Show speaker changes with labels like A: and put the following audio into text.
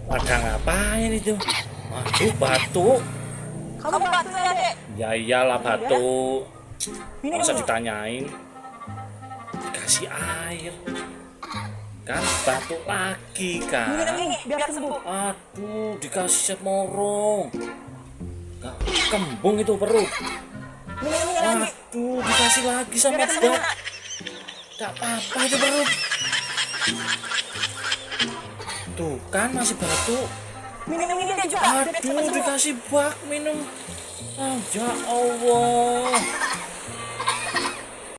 A: Pada ngapain itu? Aduh, batuk.
B: Kamu batu ya, Dek?
A: Ya iyalah batuk.
B: Minum
A: Masa
B: dulu.
A: ditanyain? Dikasih air. Kan batuk lagi
B: Minum
A: kan?
B: ini biar sembuh.
A: Aduh, dikasih set morong. Gak kembung itu perut.
B: Minum ini lagi.
A: Waduh, dikasih lagi sama
B: Biar sembuh.
A: dok. Gak apa-apa itu perut. Tuh kan masih batuk.
B: Minum ini juga. Biar cepat
A: Aduh,
B: sembuh.
A: dikasih bak minum. Ah, ya Allah.